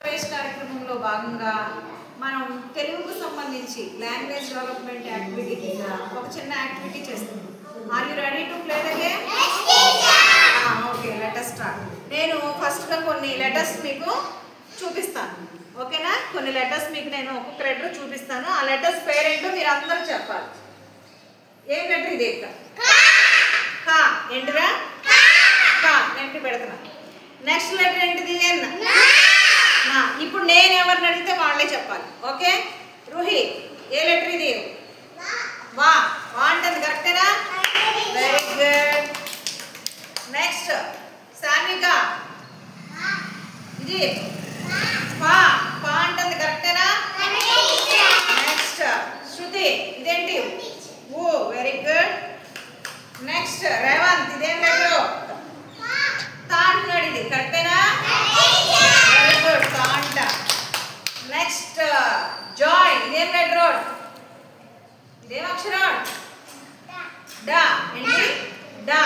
ప్రవేశ కార్యక్రమంలో భాగంగా మనం తెలుగుకు సంబంధించి లాంగ్వేజ్ డెవలప్మెంట్ యాక్టివిటీ కింద ఒక చిన్న యాక్టివిటీ చేస్తున్నాం. Are you ready to play the game? Okay, let us start. నేను ఫస్ట్గా కొన్ని లెటర్స్ మీకు చూపిస్తాను, ఓకేనా? కొన్ని లెటర్స్ మీకు నేను ఒక్కొక్క లెటర్ చూపిస్తాను. ఆ లెటర్స్ పేరేంటో మీరు అందరూ చెప్పాలి. ఏం లెటర్ ఇది? కా. ఏంటిరా? కా. నెంటి పెడుతున్నా. నెక్స్ట్ లెటర్ ఏంటిది? ఎన్. నా. ఇప్పుడు నేను ఎవరిని అడిగితే వాళ్ళే చెప్పాలి, ఓకే? రూహి, ఏ లెటర్ ఇది? వా. వా అంటుంది, కరెక్టేనా? Very good. నెక్స్ట్ సామిక, ఇది పా. పా అంటుంది, కరెక్టేనా? నెక్స్ట్ శృతి, ఇదేంటి? ఓ, వెరీ గుడ్. నెక్స్ట్ రేవంత్, ఇదేం లెటర్? తా అంటున్నాడు, ఇది కరెక్టేనా? వెరీ గుడ్, తా అంట. నెక్స్ట్ జాయ్, ఇదేం లెటర్? ఇదేం అక్షరం? డా. ఏంటి? డా.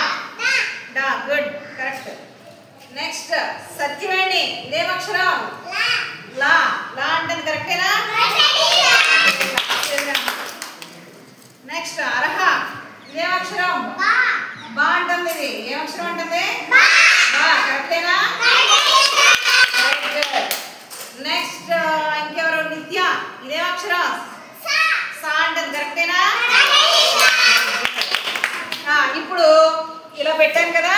డా, గుడ్, కరెక్ట్. నెక్స్ట్ సత్యవేణి, ఇదేం అక్షరం? లా. లా అంటుంది, కరెక్టేనా? నెక్స్ట్ అర్హ, ఇదేం అక్షరం? బా అంటుంది. ఇది ఏం అక్షరం అంటుంది? బా. కరెక్టేనా? Very good. నెక్స్ట్ ఇంకెవరు? నిత్య, ఇదేం అక్షరం? సా అంటుంది, కరెక్టేనా? ఇప్పుడు ఇలా పెట్టాను కదా,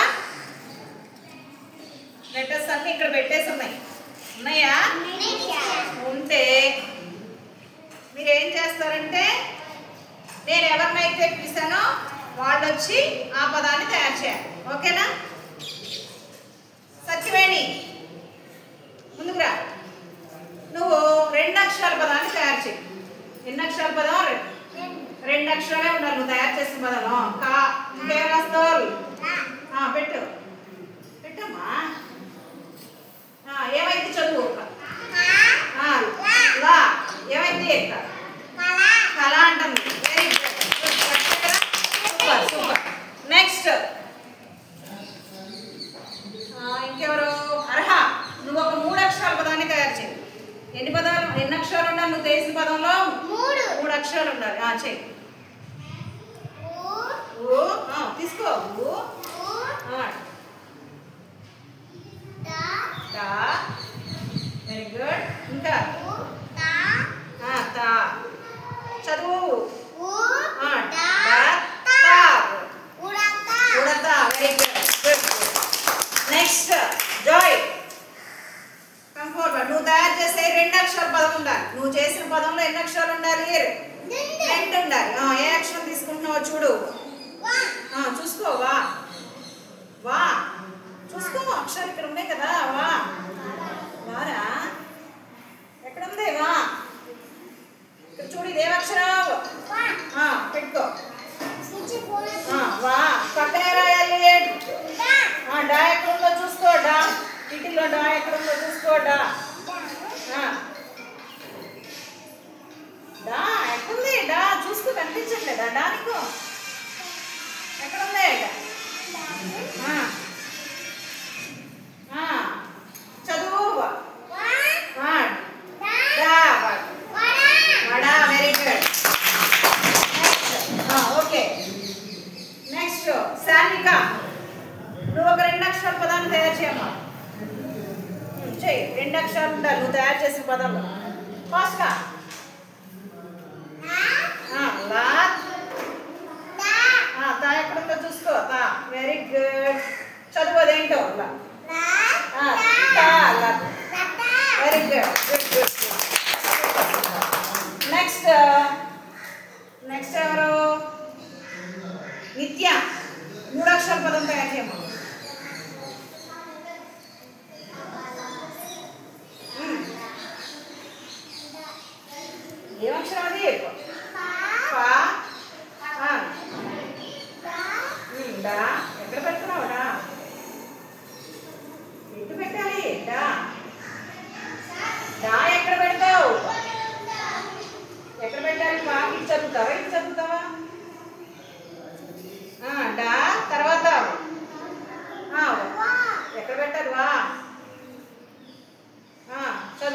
లెటర్స్ అన్ని ఇక్కడ పెట్టేసి ఉన్నాయి. ఉన్నాయా? ఉంటే మీరు ఏం చేస్తారంటే, నేను ఎవరినైతే పిలిచానో వాళ్ళు వచ్చి ఆ పదాన్ని తయారు చేయాలి, ఓకేనా? సత్యవేణి, ముందుకు రా. నువ్వు 2 అక్షరాల పదాన్ని తయారు చేయి. ఎన్ని అక్షరాల పదం? 2 అక్షరాలే ఉండాలి నువ్వు తయారు చేసిన పదంలో. కా. ఇంకేం రాస్తావు? పెట్టు. పెట్టమ్మా. ఏమైంది చదువు? లా. ఏమైంది? కళ అంటుంది. Very good, super super. Next ఇంకెవరు? అర్హ, నువ్వు ఒక 3 అక్షరాల పదాన్ని తయారు చేయి. ఎన్ని పదాలు, ఎన్ని అక్షరాలు ఉండాలి నువ్వు చేసిన పదంలో? 3 అక్షరాలు ఉండాలి. చెయ్యి. తీసుకో. Very good. ఇంకా తా. చదువు. Udatha. Very good. Next Joy, come forward. నువ్వు తయారు చేసే 2 అక్షరాల పదం ఉండాలి. నువ్వు చేసిన పదంలో ఎన్ని అక్షరాలు ఉండాలి? 2 ఉండాలి. ఏ అక్షరం తీసుకుంటున్నావో చూడు, చూసుకో. వా. వా చూసుకో, అక్షరాలు ఇక్కడ ఉన్నాయి కదా. వా. వారా ఎక్కడ ఉంది? వా. ఇక్కడ చూడు, ఇదేం అక్షరం? పెట్టుకో. వా పక్కనే రాయాలి. డా ఎక్కడుందో చూసుకో. డా. వీటిలో డా ఎక్కడుందో చూసుకో. డా. డా ఎక్కడుంది? డా చూసుకో, కనిపించట్లేదా? డా నీకు ఎక్కడుంది? చదువు. వడా. Very good. Okay. Next Sanika, నువ్వు ఒక 2 అక్షరాల పదాన్ని తయారు చేయమ్మా. చెయ్యి. 2 అక్షరాలు ఉండాలి నువ్వు తయారు చేసిన పదంలో. ఫాస్ట్గా. లా. తా ఎక్కడుందో చూసుకో. తా. Very good. చదువు. అదేంటో? లా. Very good. Good good. Next ఎవరు? నిత్య, 3 అక్షరాల పదం తయారు చేయమ్మా. ఏం అక్షరం అది? పా. డా. ఎక్కడ పెడుతున్నావు? డా. ఎటు పెట్టాలి? డా. డా ఎక్కడ పెడతావు? ఎక్కడ పెట్టాలి? పా. ఇటు చదువుతావా? ఇటు చదువుతావా? డా. తర్వాత ఎక్కడ పెట్టాలి? వా. చదువు.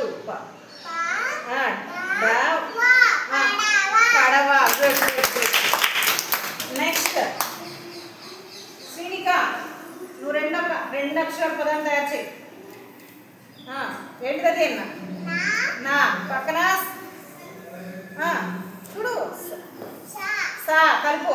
కలుపు